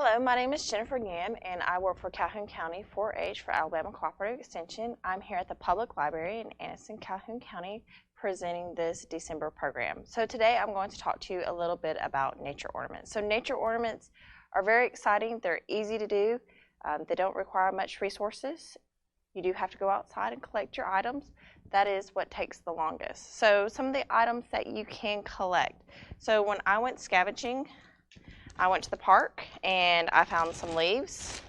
Hello, my name is Jennifer Gann, and I work for Calhoun County 4-H for Alabama Cooperative Extension. I'm here at the Public Library in Anniston-Calhoun County presenting this December program. So today I'm going to talk to you a little bit about nature ornaments. So nature ornaments are very exciting. They're easy to do. They don't require much resources. You do have to go outside and collect your items. That is what takes the longest. So some of the items that you can collect. So when I went scavenging, I went to the park and I found some leaves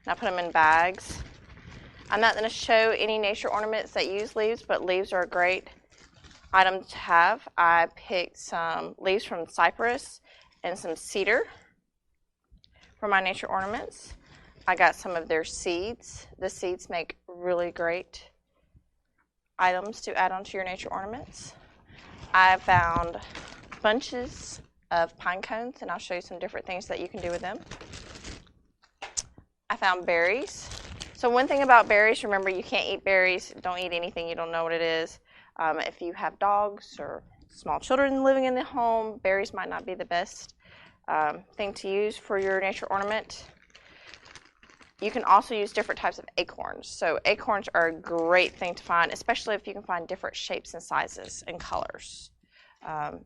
and I put them in bags. I'm not going to show any nature ornaments that use leaves, but leaves are a great item to have. I picked some leaves from cypress and some cedar for my nature ornaments. I got some of their seeds. The seeds make really great items to add onto your nature ornaments. I found bunches of pine cones, and I'll show you some different things that you can do with them. I found berries. So one thing about berries, remember you can't eat berries. Don't eat anything you don't know what it is. If you have dogs or small children living in the home, berries might not be the best thing to use for your nature ornament. You can also use different types of acorns. So acorns are a great thing to find, especially if you can find different shapes and sizes and colors.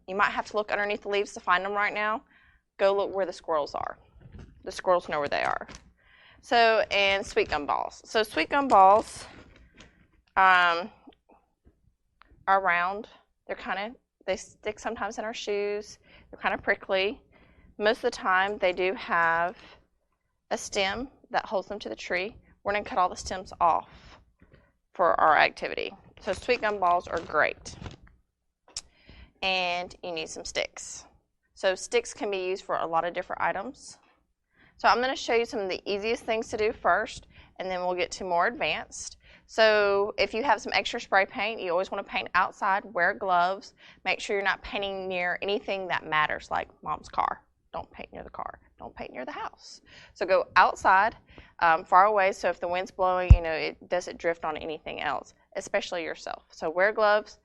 You might have to look underneath the leaves to find them right now. Go look where the squirrels are. The squirrels know where they are. So, and sweet gum balls. So sweet gum balls are round. They stick sometimes in our shoes. They're kind of prickly. Most of the time they do have a stem that holds them to the tree. We're going to cut all the stems off for our activity. So sweet gum balls are great. And you need some sticks. So sticks can be used for a lot of different items. So I'm going to show you some of the easiest things to do first, and then we'll get to more advanced. So if you have some extra spray paint, you always want to paint outside, wear gloves, make sure you're not painting near anything that matters, like mom's car. Don't paint near the car. Don't paint near the house. So go outside, far away, so if the wind's blowing, it doesn't drift on anything else, especially yourself. So wear gloves.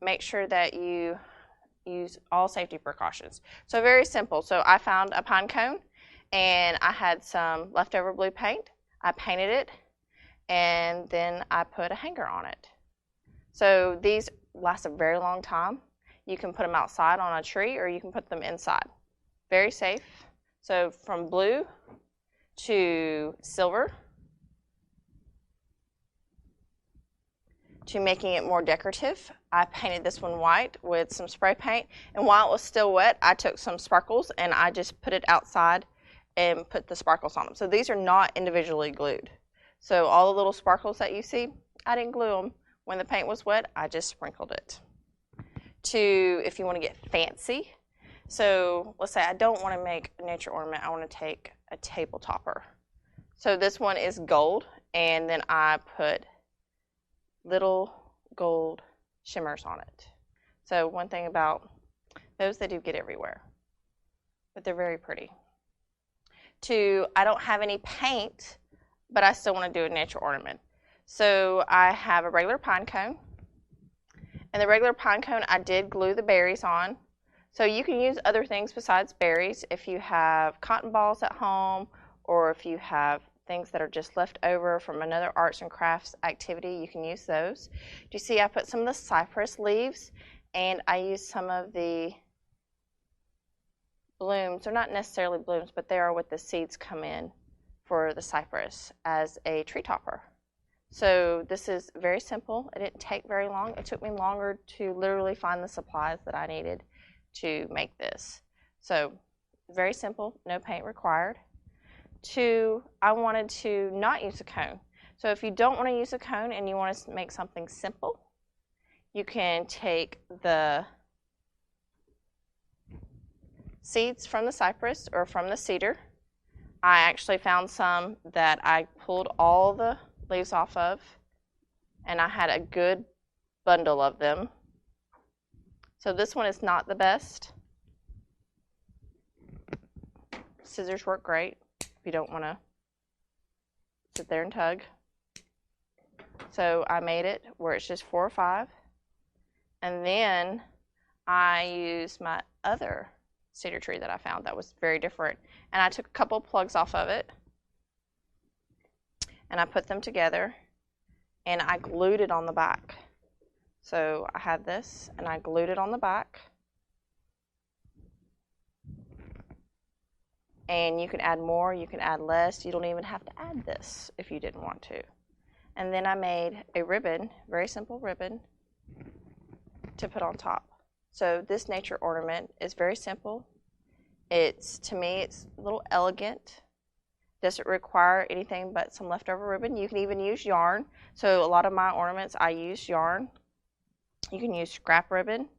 Make sure that you use all safety precautions. So very simple. So I found a pine cone and I had some leftover blue paint. I painted it and then I put a hanger on it. So these last a very long time. You can put them outside on a tree or you can put them inside. Very safe. So from blue to silver to making it more decorative, I painted this one white with some spray paint, and while it was still wet, I took some sparkles and I just put it outside and put the sparkles on them. So these are not individually glued. So all the little sparkles that you see, I didn't glue them. When the paint was wet, I just sprinkled it. If you want to get fancy, so let's say I don't want to make a nature ornament, I want to take a table topper. So this one is gold, and then I put little gold shimmers on it. So one thing about those, they do get everywhere, but they're very pretty. I don't have any paint, but I still want to do a nature ornament. So I have a regular pine cone, and the regular pine cone I did glue the berries on. So you can use other things besides berries if you have cotton balls at home, or if you have things that are just left over from another arts and crafts activity, you can use those. Do you see I put some of the cypress leaves and I used some of the blooms. They're not necessarily blooms, but they are what the seeds come in for the cypress as a tree topper. So this is very simple. It didn't take very long. It took me longer to literally find the supplies that I needed to make this. So very simple, no paint required. I wanted to not use a cone. So if you don't want to use a cone and you want to make something simple, you can take the seeds from the cypress or from the cedar. I actually found some that I pulled all the leaves off of, and I had a good bundle of them. So this one is not the best. Scissors work great if you don't want to sit there and tug. So I made it where it's just 4 or 5. And then I used my other cedar tree that I found that was very different. And I took a couple plugs off of it, and I put them together, and I glued it on the back. So I had this, and I glued it on the back. And you can add more, you can add less. You don't even have to add this if you didn't want to. And then I made a ribbon, very simple ribbon, to put on top. So this nature ornament is very simple. To me, it's a little elegant. Doesn't require anything but some leftover ribbon. You can even use yarn. So a lot of my ornaments, I use yarn. You can use scrap ribbon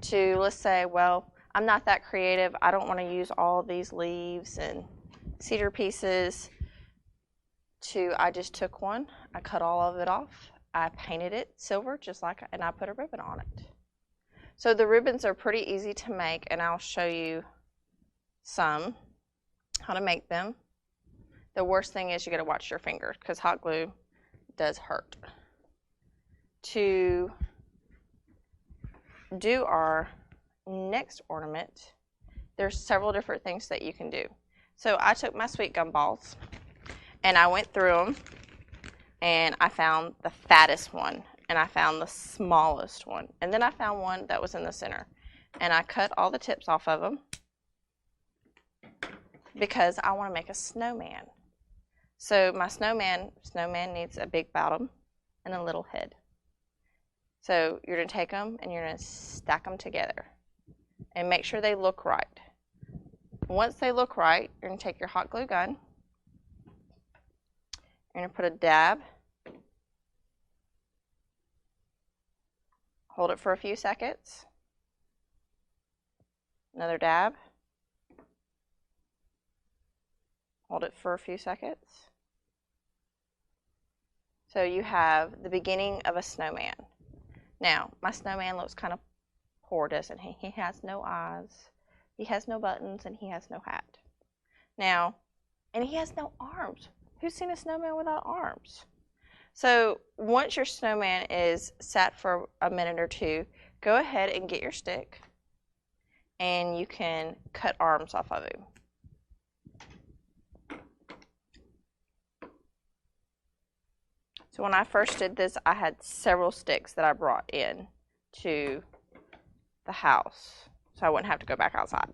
to, let's say, well, I'm not that creative. I don't want to use all of these leaves and cedar pieces. I just took one, I cut all of it off, I painted it silver and I put a ribbon on it. So the ribbons are pretty easy to make, and I'll show you how to make them. The worst thing is you got to watch your fingers because hot glue does hurt. To do our next ornament, there's several different things that you can do. So I took my sweet gum balls and I went through them, and I found the fattest one, and I found the smallest one, and then I found one that was in the center, and I cut all the tips off of them because I want to make a snowman. So my snowman needs a big bottom and a little head. So you're going to take them and you're going to stack them together and make sure they look right. Once they look right, you're going to take your hot glue gun. You're going to put a dab. Hold it for a few seconds. Another dab. Hold it for a few seconds. So you have the beginning of a snowman. Now, my snowman looks kind of poor, doesn't he? He has no eyes, he has no buttons, and he has no hat. Now, and he has no arms. Who's seen a snowman without arms? So once your snowman is sat for a minute or two, go ahead and get your stick, and you can cut arms off of him. So when I first did this, I had several sticks that I brought in to the house, so I wouldn't have to go back outside.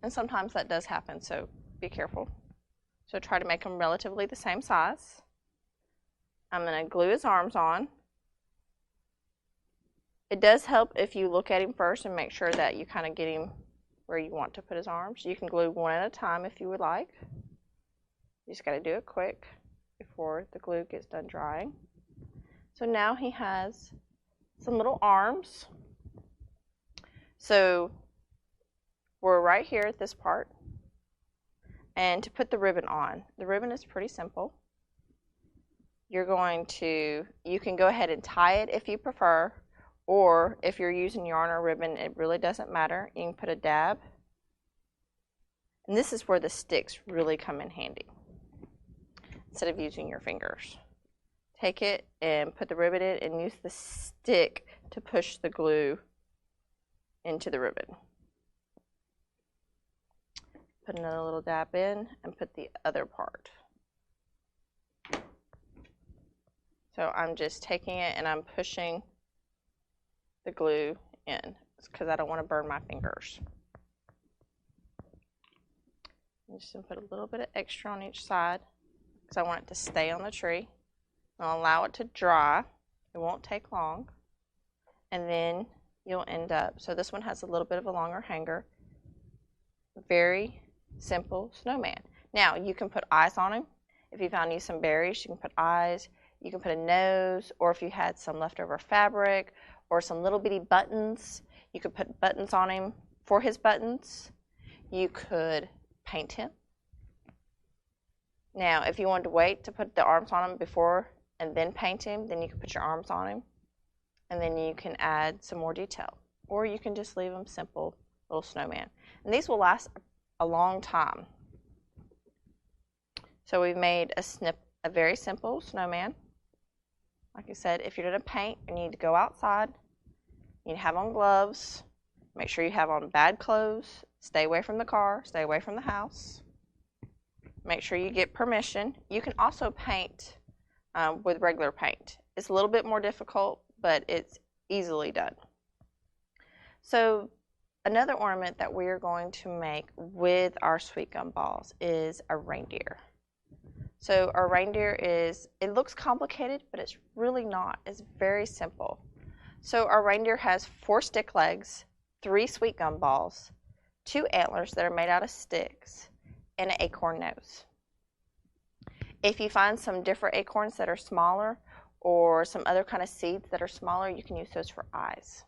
And sometimes that does happen, so be careful. So try to make them relatively the same size. I'm going to glue his arms on. It does help if you look at him first and make sure that you kind of get him where you want to put his arms. You can glue one at a time if you would like. You just got to do it quick before the glue gets done drying. So now he has some little arms. So we're right here at this part. And to put the ribbon on, the ribbon is pretty simple. You can go ahead and tie it if you prefer, or if you're using yarn or ribbon, it really doesn't matter. You can put a dab. And this is where the sticks really come in handy, instead of using your fingers. Take it and put the ribbon in and use the stick to push the glue into the ribbon. Put another little dab in and put the other part. So I'm just taking it and I'm pushing the glue in because I don't want to burn my fingers. I'm just going to put a little bit of extra on each side because I want it to stay on the tree. I'll allow it to dry. It won't take long. And then you'll end up, so this one has a little bit of a longer hanger. Very simple snowman. Now you can put eyes on him. If you found some berries, you can put eyes. You can put a nose, or if you had some leftover fabric or some little bitty buttons, you could put buttons on him for his buttons. You could paint him. Now, if you wanted to wait to put the arms on him before and then paint him, then you can put your arms on him, and then you can add some more detail. Or you can just leave him simple, little snowman. And these will last a long time. So we've made a very simple snowman. Like I said, if you're going to paint, you need to go outside. You need to have on gloves. Make sure you have on bad clothes. Stay away from the car. Stay away from the house. Make sure you get permission. You can also paint with regular paint. It's a little bit more difficult, but it's easily done. So another ornament that we are going to make with our sweet gum balls is a reindeer. So our reindeer it looks complicated, but it's really not. It's very simple. So our reindeer has 4 stick legs, 3 sweet gum balls, 2 antlers that are made out of sticks, and an acorn nose. If you find some different acorns that are smaller or some other kind of seeds that are smaller, you can use those for eyes.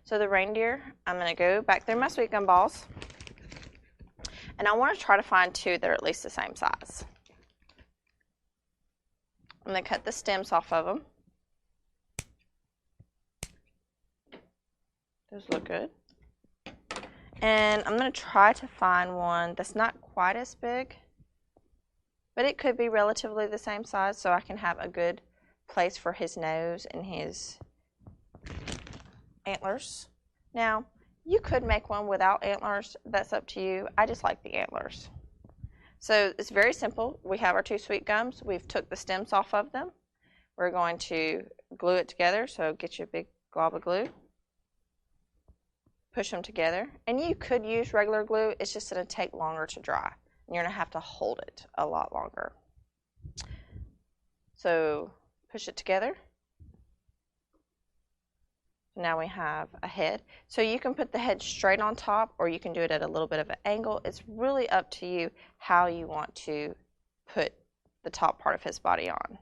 So the reindeer, I'm going to go back through my sweet gum balls, and I want to try to find 2 that are at least the same size. I'm going to cut the stems off of them. Those look good. And I'm going to try to find one that's not quite as big, but it could be relatively the same size, so I can have a good place for his nose and his antlers. Now, you could make one without antlers. That's up to you. I just like the antlers. So it's very simple. We have our 2 sweet gums. We've took the stems off of them. We're going to glue it together, so get you a big glob of glue. Push them together. And you could use regular glue. It's just going to take longer to dry. And you're going to have to hold it a lot longer. So push it together. Now we have a head. So you can put the head straight on top, or you can do it at a little bit of an angle. It's really up to you how you want to put the top part of his body on.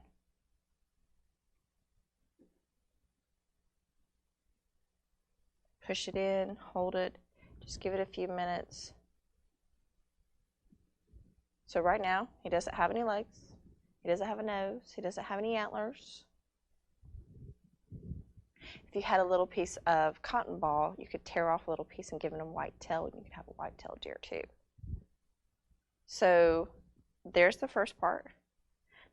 Push it in, hold it, just give it a few minutes. So right now, he doesn't have any legs, he doesn't have a nose, he doesn't have any antlers. If you had a little piece of cotton ball, you could tear off a little piece and give him a white tail, and you could have a white-tailed deer too. So there's the first part.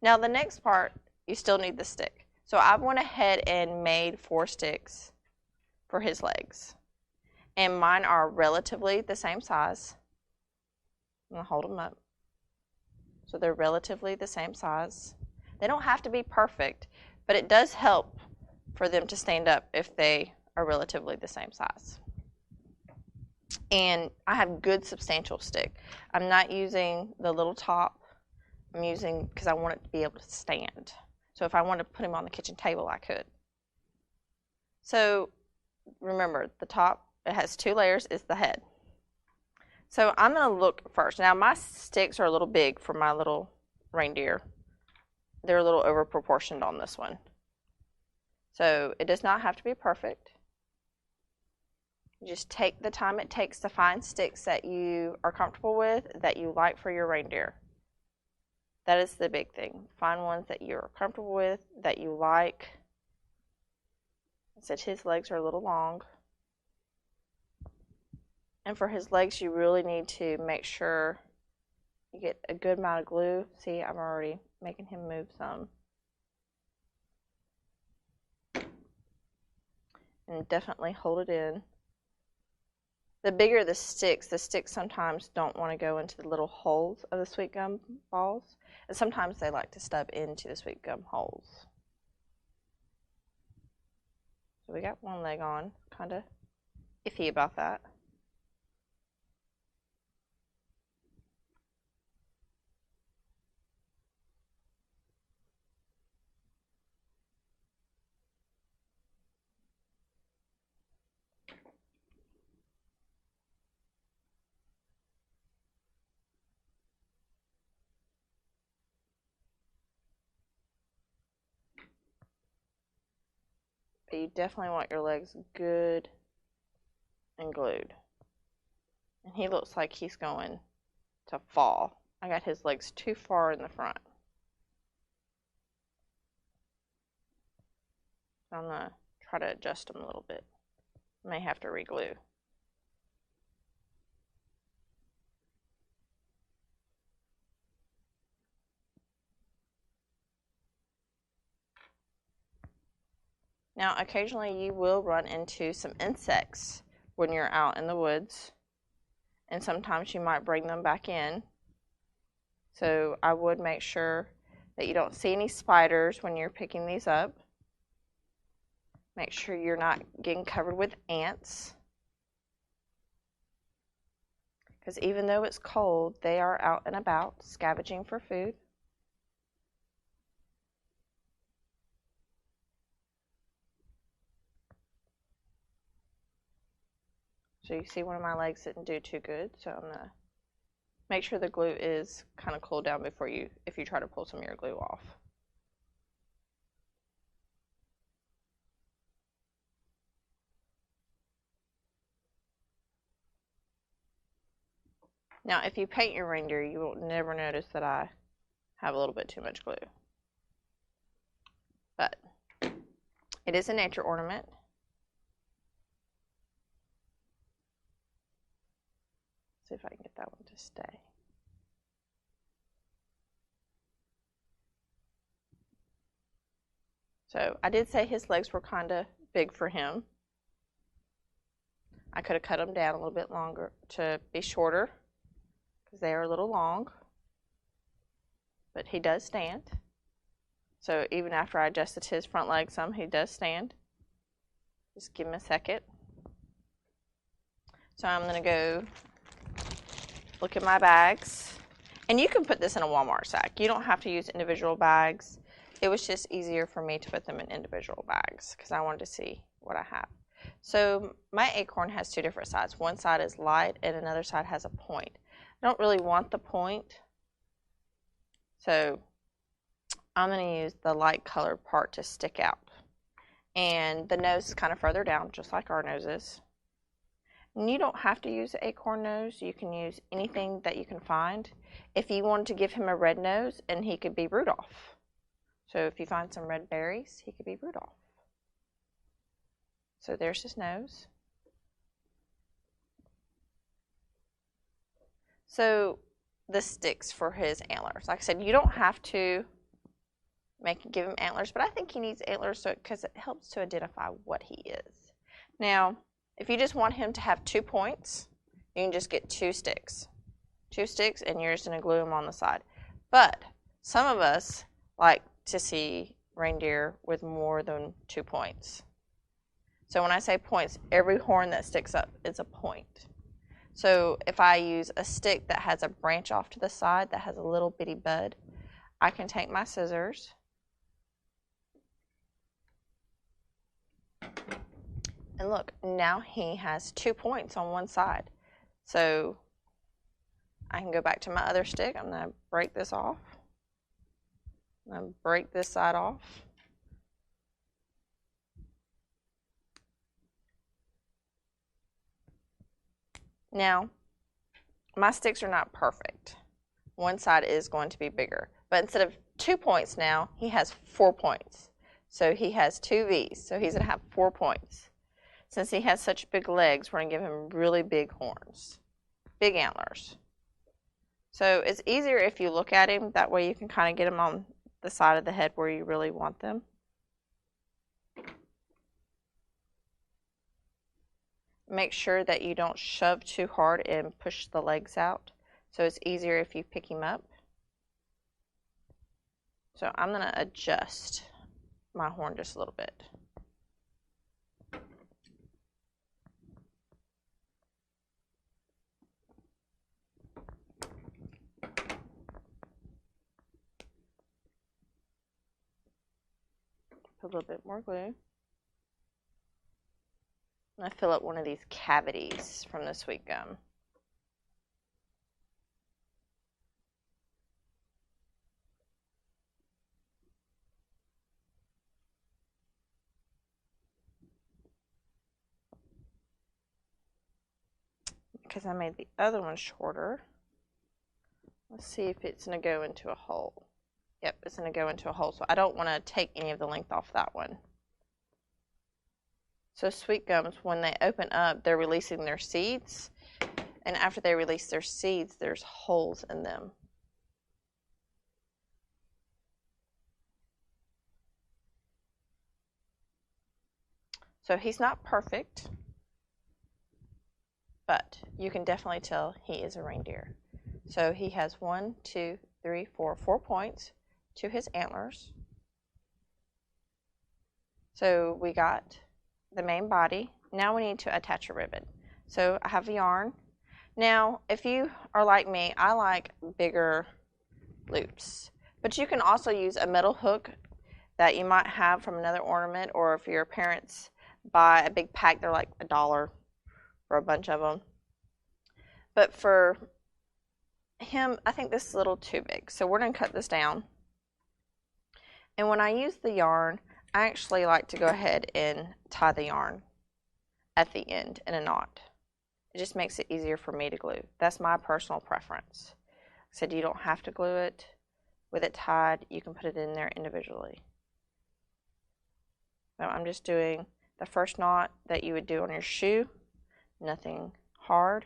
Now the next part, you still need the stick. So I went ahead and made 4 sticks for his legs. And mine are relatively the same size. I'm going to hold them up. So they're relatively the same size. They don't have to be perfect, but it does help for them to stand up if they are relatively the same size. And I have good substantial stick. I'm not using the little top. I'm using, because I want it to be able to stand. So if I wanted to put him on the kitchen table, I could. So remember, the top, it has 2 layers, is the head. So I'm going to look first. Now my sticks are a little big for my little reindeer. They're a little over proportioned on this one. So it does not have to be perfect. You just take the time it takes to find sticks that you are comfortable with, that you like for your reindeer. That is the big thing. Find ones that you're comfortable with, that you like. I said his legs are a little long. And for his legs, you really need to make sure you get a good amount of glue. See, I'm already making him move some. And definitely hold it in. The bigger the sticks sometimes don't want to go into the little holes of the sweet gum balls. And sometimes they like to stub into the sweet gum holes. So we got one leg on, kind of iffy about that. But you definitely want your legs good and glued. And he looks like he's going to fall. I got his legs too far in the front. So I'm going to try to adjust them a little bit. May have to re-glue. Now, occasionally you will run into some insects when you're out in the woods, and sometimes you might bring them back in. So I would make sure that you don't see any spiders when you're picking these up. Make sure you're not getting covered with ants, because even though it's cold, they are out and about scavenging for food. So you see one of my legs didn't do too good, so I'm going to make sure the glue is kind of cooled down before if you try to pull some of your glue off. Now, if you paint your reindeer, you will never notice that I have a little bit too much glue. But it is a nature ornament. See if I can get that one to stay. So I did say his legs were kind of big for him. I could have cut them down a little bit longer to be shorter, because they are a little long, but he does stand. So even after I adjusted his front leg some, he does stand. Just give him a second. So I'm going to go look at my bags. And you can put this in a Walmart sack. You don't have to use individual bags. It was just easier for me to put them in individual bags because I wanted to see what I have. So my acorn has two different sides. One side is light and another side has a point. I don't really want the point, so I'm going to use the light colored part to stick out. And the nose is kind of further down, just like our noses. And you don't have to use an acorn nose. You can use anything that you can find. If you wanted to give him a red nose, and he could be Rudolph. So if you find some red berries, he could be Rudolph. So there's his nose. So the sticks for his antlers. Like I said, you don't have to give him antlers, but I think he needs antlers because it helps to identify what he is. Now, if you just want him to have 2 points, you can just get 2 sticks. 2 sticks, and you're just going to glue them on the side. But some of us like to see reindeer with more than 2 points. So when I say points, every horn that sticks up is a point. So if I use a stick that has a branch off to the side that has a little bitty bud, I can take my scissors and look, now he has 2 points on one side. So I can go back to my other stick. I'm going to break this off. I'm going to break this side off. Now, my sticks are not perfect. One side is going to be bigger. But instead of 2 points now, he has 4 points. So he has 2 V's. So he's going to have 4 points. Since he has such big legs, we're going to give him really big horns, big antlers. So it's easier if you look at him. That way you can kind of get him on the side of the head where you really want them. Make sure that you don't shove too hard and push the legs out. So it's easier if you pick him up. So I'm going to adjust my horn just a little bit. Put a little bit more glue. I'm going to fill up one of these cavities from the sweet gum. Because I made the other one shorter. Let's see if it's going to go into a hole. Yep, it's going to go into a hole, so I don't want to take any of the length off that one. So sweet gums, when they open up, they're releasing their seeds, and after they release their seeds, there's holes in them. So he's not perfect, but you can definitely tell he is a reindeer. So he has 1, 2, 3, 4 points to his antlers. So we got the main body. Now we need to attach a ribbon. So I have a yarn. Now, if you are like me, I like bigger loops. But you can also use a metal hook that you might have from another ornament, or if your parents buy a big pack, they're like $1 for a bunch of them. But for him, I think this is a little too big. So we're going to cut this down. And when I use the yarn, I actually like to go ahead and tie the yarn at the end in a knot. It just makes it easier for me to glue. That's my personal preference. I said you don't have to glue it with it tied. You can put it in there individually. So I'm just doing the first knot that you would do on your shoe. Nothing hard.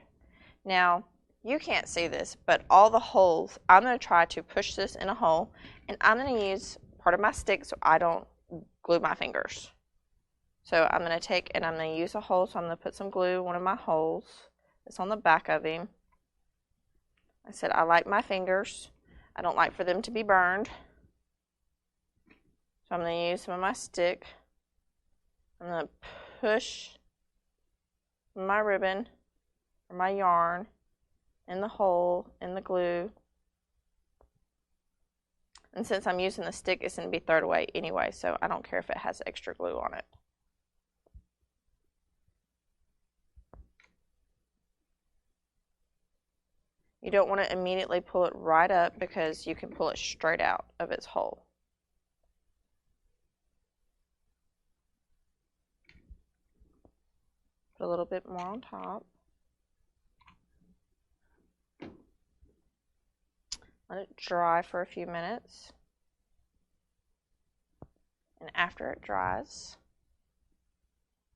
Now, you can't see this, but all the holes, I'm going to try to push this in a hole, and I'm going to use part of my stick so I don't glue my fingers. So I'm going to take and I'm going to use a hole, so I'm going to put some glue in one of my holes. It's on the back of him. I said I like my fingers. I don't like for them to be burned. So I'm going to use some of my stick. I'm going to push my ribbon or my yarn in the hole in the glue. And since I'm using the stick, it's going to be thrown away anyway, so I don't care if it has extra glue on it. You don't want to immediately pull it right up because you can pull it straight out of its hole. Put a little bit more on top. Let it dry for a few minutes. And after it dries,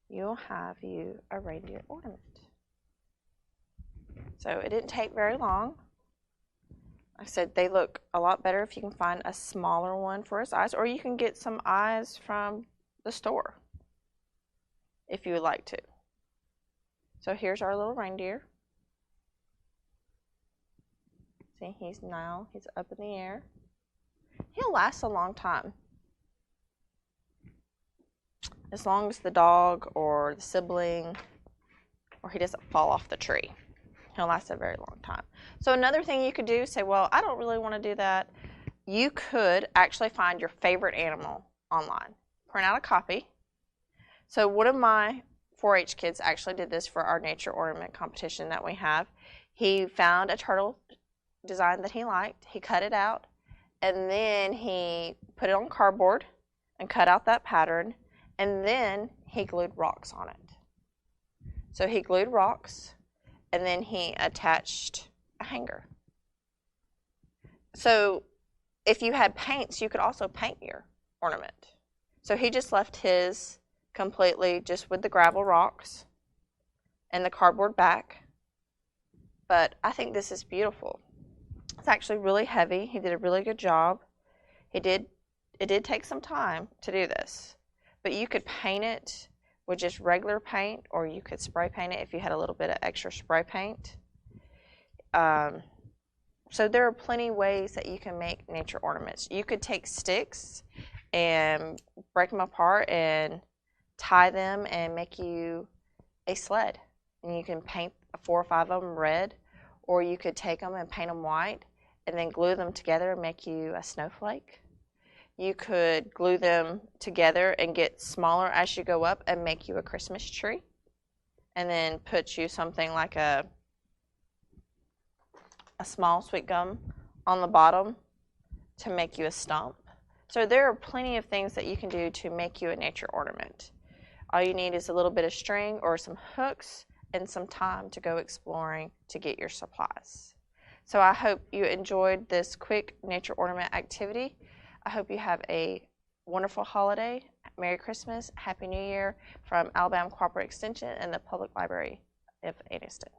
you'll have you a reindeer ornament. So it didn't take very long. Like I said, they look a lot better if you can find a smaller one for his eyes, or you can get some eyes from the store if you would like to. So here's our little reindeer. See, he's up in the air. He'll last a long time. As long as the dog or the sibling or he doesn't fall off the tree. He'll last a very long time. So another thing you could do, say, well, I don't really want to do that. You could actually find your favorite animal online. Print out a copy. So one of my 4-H kids actually did this for our nature ornament competition that we have. He found a turtle design that he liked. He cut it out, and then he put it on cardboard and cut out that pattern, and then he glued rocks on it. So he glued rocks, and then he attached a hanger. So if you had paints, you could also paint your ornament. So he just left his completely just with the gravel rocks and the cardboard back. But I think this is beautiful. It's actually really heavy. He did a really good job. It did take some time to do this. But you could paint it with just regular paint, or you could spray paint it if you had a little bit of extra spray paint. So there are plenty ways that you can make nature ornaments. You could take sticks and break them apart and tie them and make you a sled. And you can paint 4 or 5 of them red, or you could take them and paint them white and then glue them together and make you a snowflake. You could glue them together and get smaller as you go up and make you a Christmas tree. And then put you something like a small sweet gum on the bottom to make you a stump. So there are plenty of things that you can do to make you a nature ornament. All you need is a little bit of string or some hooks and some time to go exploring to get your supplies. So I hope you enjoyed this quick nature ornament activity. I hope you have a wonderful holiday. Merry Christmas, Happy New Year from Alabama Cooperative Extension and the Public Library of Anniston.